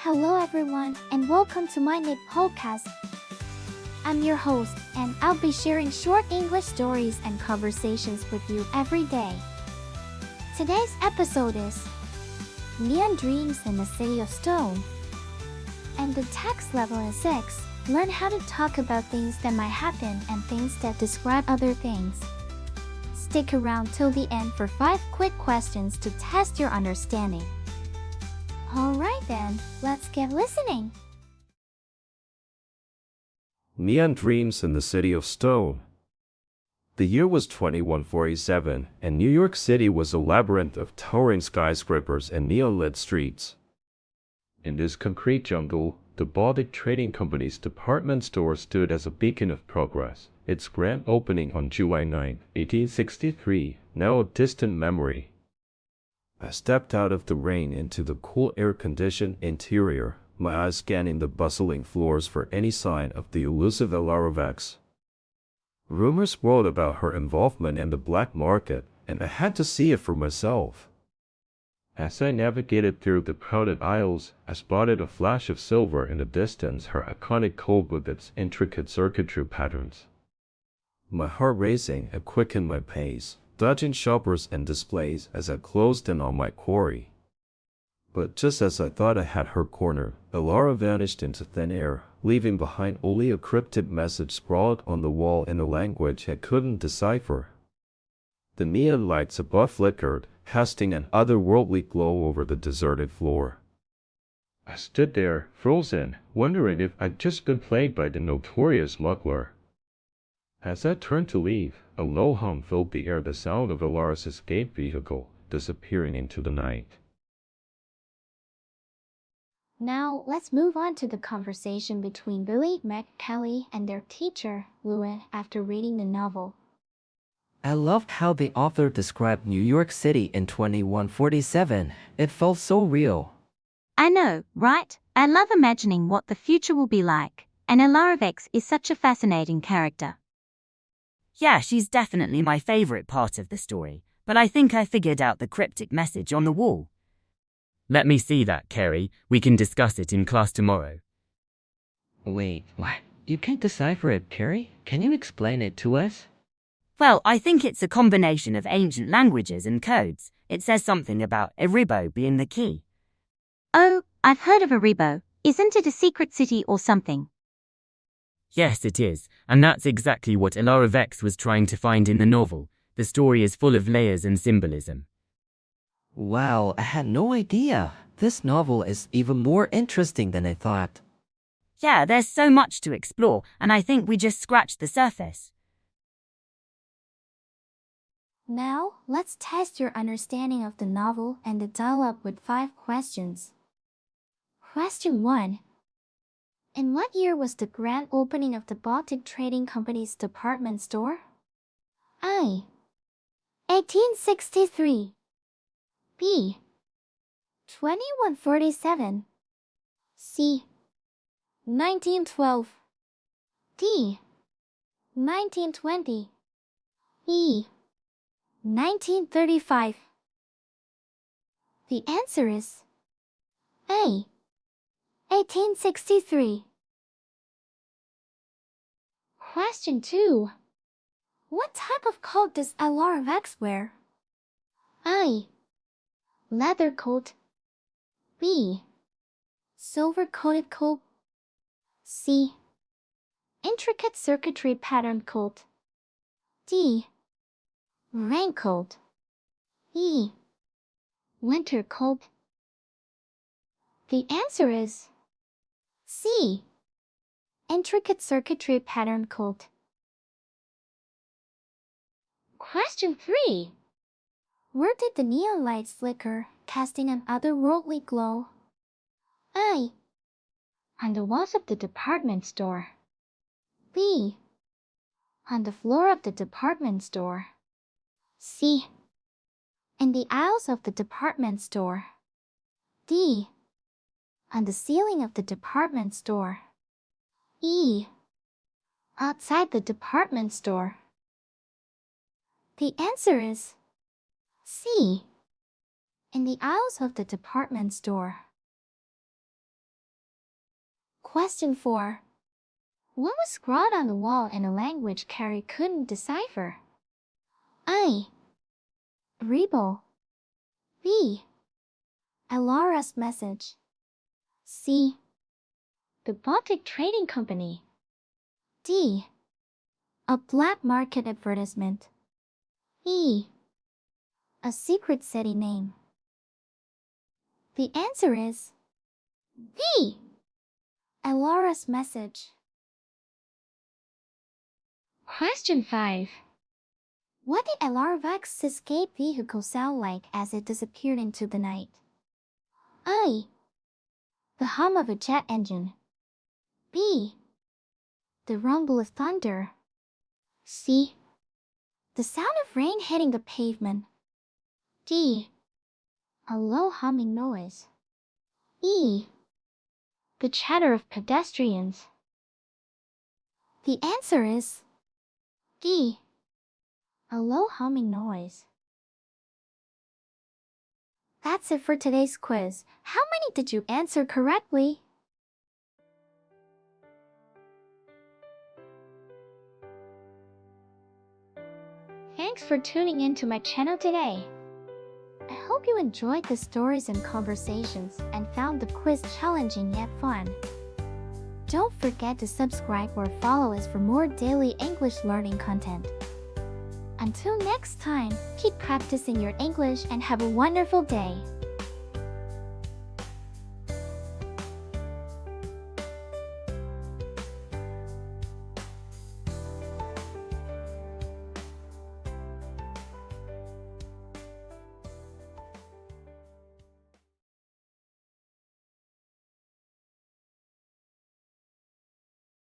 Hello everyone and welcome to MyniQ podcast. I'm your host and I'll be sharing short English stories and conversations with you every day. Today's episode is Neon Dreams in the City of Stone. And the text level is 6. Learn how to talk about things that might happen and things that describe other things. Stick around till the end for 5 quick questions to test your understanding. Alright then, let's get listening. Neon Dreams in the City of Stone. The year was 2147, and New York City was a labyrinth of towering skyscrapers and neon-lit streets. In this concrete jungle, the Baltic Trading Company's department store stood as a beacon of progress, its grand opening on July 9, 1863, now a distant memory. I stepped out of the rain into the cool air-conditioned interior, my eyes scanning the bustling floors for any sign of the elusive Älāraväx. Rumors swirled about her involvement in the black market, and I had to see it for myself. As I navigated through the crowded aisles, I spotted a flash of silver in the distance, her iconic coat with its intricate circuitry patterns. My heart racing, I quickened my pace, dodging shoppers and displays as I closed in on my quarry. But just as I thought I had her cornered, Älāra vanished into thin air, leaving behind only a cryptic message scrawled on the wall in a language I couldn't decipher. The neon lights above flickered, casting an otherworldly glow over the deserted floor. I stood there, frozen, wondering if I'd just been played by the notorious smuggler. As I turned to leave, a low hum filled the air, the sound of Älāra's escape vehicle disappearing into the night. Now, let's move on to the conversation between Billy, Meg, Kelly, and their teacher, Lewin, after reading the novel. I loved how the author described New York City in 2147. It felt so real. I know, right? I love imagining what the future will be like, and Älāraväx is such a fascinating character. Yeah, she's definitely my favorite part of the story, but I think I figured out the cryptic message on the wall. Let me see that, Kerry. We can discuss it in class tomorrow. Wait, what? You can't decipher it, Carrie? Can you explain it to us? Well, I think it's a combination of ancient languages and codes. It says something about Eribo being the key. Oh, I've heard of Eribo. Isn't it a secret city or something? Yes, it is, and that's exactly what Älāraväx was trying to find in the novel. The story is full of layers and symbolism. Wow, I had no idea. This novel is even more interesting than I thought. Yeah, there's so much to explore, and I think we just scratched the surface. Now, let's test your understanding of the novel and the dialogue with 5 questions. Question 1. In what year was the grand opening of the Baltic Trading Company's department store? A. 1863. B. 2147. C. 1912. D. 1920. E. 1935. The answer is A. 1863. Question 2. What type of coat does Älāraväx wear? A. Leather coat. B. Silver-coated coat. C. Intricate circuitry patterned coat. D. Raincoat. E. Winter coat. The answer is C. Intricate circuitry pattern coat. Question 3. Where did the neon lights flicker, casting an otherworldly glow? A. On the walls of the department store. B. On the floor of the department store. C. In the aisles of the department store. D. On the ceiling of the department store. E. Outside the department store. The answer is C. In the aisles of the department store. Question 4. What was scrawled on the wall in a language Carrie couldn't decipher? A. Rebo. B. Elara's message. C. The Baltic Trading Company. D. A black market advertisement. E. A secret city name. The answer is B. Elara's message. Question 5. What did Elarvex's escape vehicle sound like as it disappeared into the night? A. The hum of a jet engine. B. The rumble of thunder. C. The sound of rain hitting the pavement. D. A low humming noise. E. The chatter of pedestrians. The answer is D. A low humming noise. That's it for today's quiz. How many did you answer correctly? Thanks for tuning in to my channel today. I hope you enjoyed the stories and conversations and found the quiz challenging yet fun. Don't forget to subscribe or follow us for more daily English learning content. Until next time, keep practicing your English and have a wonderful day.